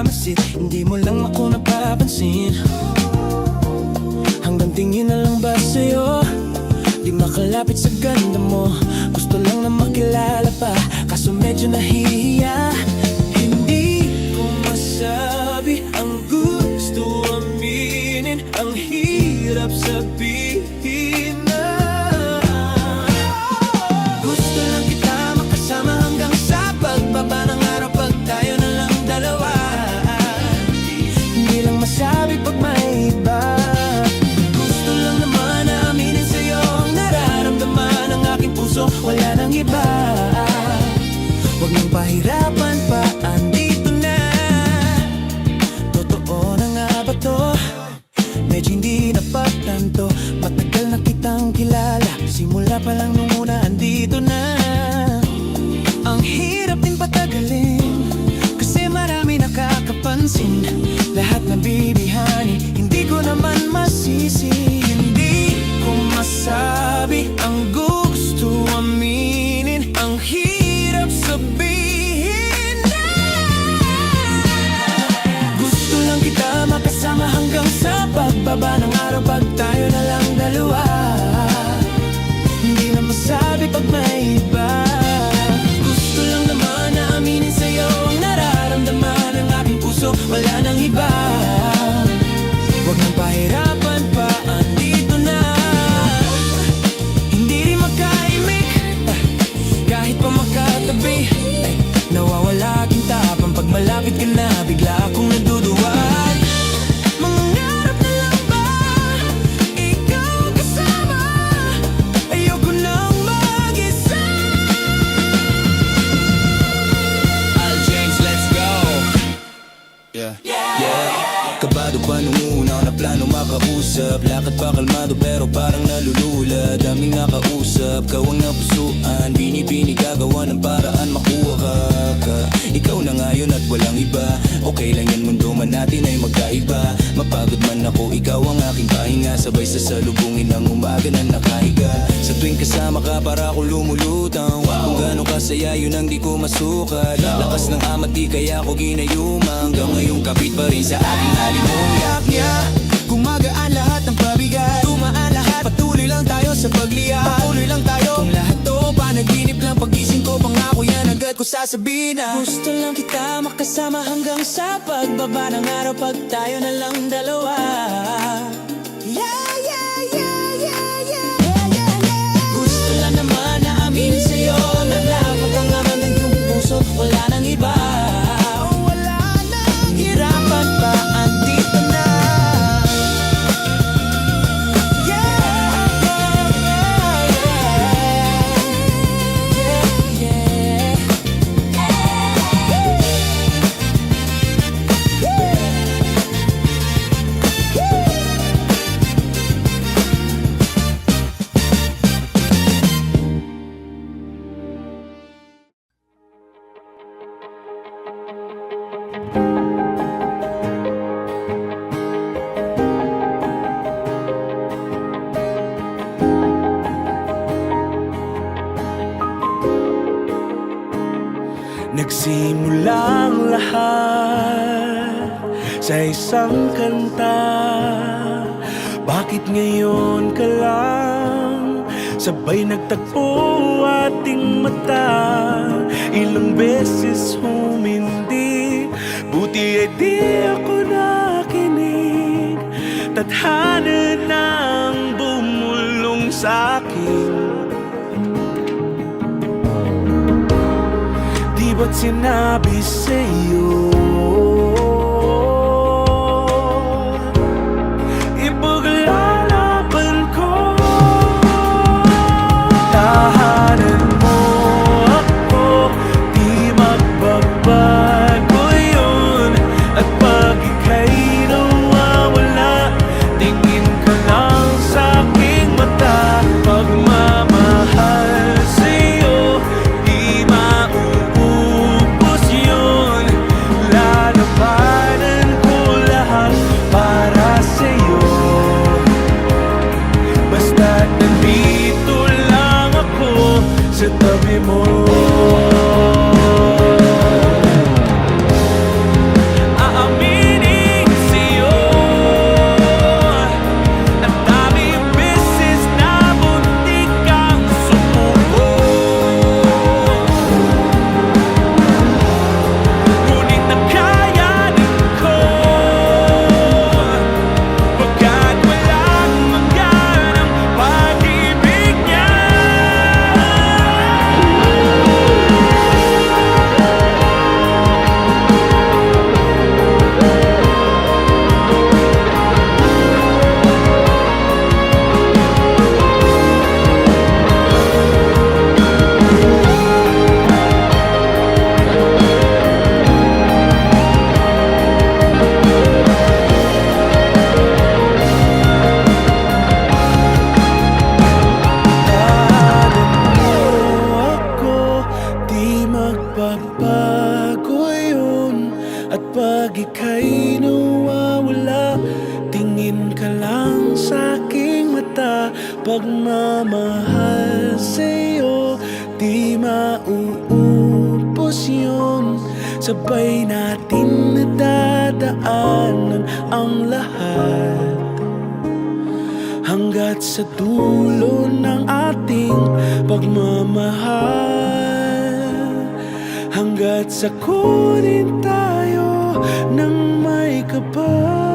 minamamasid, hindi mo lang ako napapansin. Hanggang tingin na lang ba sa'yo? Di makalapit sa ganda mo, gusto lang na makilala pa, kaso medyo nahihiya. Hindi ko masabi ang gusto aminin, ang hirap sabihin na gusto lang kita makasama hanggang sa pagbaba ng araw, pag tayo na lang dalawa. Hindi lang masabi pag may iba, gusto lang naman na aminin sa'yo ang nararamdaman ng aking puso, wala nang iba. Huwag nang pahirapan pa, andito na. Totoo na nga ba to? Medyo hindi napatanto, matagal na kitang kilala, simula pa lang nung una andito na. Ang hirap din patagalin, kasi marami nakakapansin, lahat nabibihani, hindi ko naman masisi. Hindi ko masabi ang gusto aminin, ang hirap sabihin na gusto lang kita makasama hanggang sa pagbaba ng araw, pag tayo na lang dalawa. Hindi na masabi pag may iba, gusto lang naman na aminin sa'yo ang nararamdaman ng aking puso, wala nang iba. Huwag nang pahirapan pa, andito na. Hindi rin magkaimik, kahit pa makatabi, nawawala aking tapang pag malapit ka na, bigla akong naduduwag. Mangarap na lang ba ikaw kasama, ayoko nang mag-isa. Al James, let's go. Yeah. Kabado pa nung una na plano makausap, lakad pa kalmado pero parang nalulula. Daming nakausap, kaw ang napusuan, bini-bini gagawa ng paraan makuha ka. Ikaw na ngayon at walang iba, okay lang yan, mundo man natin ay magkaiba. Mapagod man ako, ikaw ang aking pahinga, sabay sa salubungin ng umaga na nakahiga. Sa tuwing kasama ka para ako lumulutang, kung gaano kasaya yun ang di ko masukat. Lakas ng amat di kaya ako ginayuma, hanggang ngayong kapit pa rin sa aking halimuyak niya. Gumagaan lahat ng pabigat, tumaan lahat, patuloy lang tayo sa paglihat, patuloy lang tayo. Kung lahat to panaginip lang, pagising ko pangako yan agad ko sasabihin na gusto lang kita makasama hanggang sa pagbaba ng araw, pag tayo na lang dalawa. Gusto lang naman na aminin sa'yo na napagkangaman ng iyong puso, wala nang iba. Wala nang hirapan pa, andito na. Nagsimulang lahat sa isang kanta, bakit ngayon ka lang sabay nagtagpo ating mata? Ilang beses humindi, buti ay di ako nakinig. Tadhana nang bumulong sa'kin, ba't sinabi sa'yo ipaglalaban ko? Tahanan mo ako, di magbabago yun. At pag ika'y nawawala, tingin ka lang sa'king mata. Pagmamahal sa'yo, di mauubos yun. Lalabanan ko lahat para sa'yo, basta't nandito lang ako sa tabi mo. Kapag ika'y nawawala, tingin ka lang sa aking mata. Pagmamahal sa'yo, di mauubos yun. Sabay natin nadadaanan ang lahat, hanggat sa dulo ng ating pagmamahal. Hanggat sa kunin tayo ng may kapal.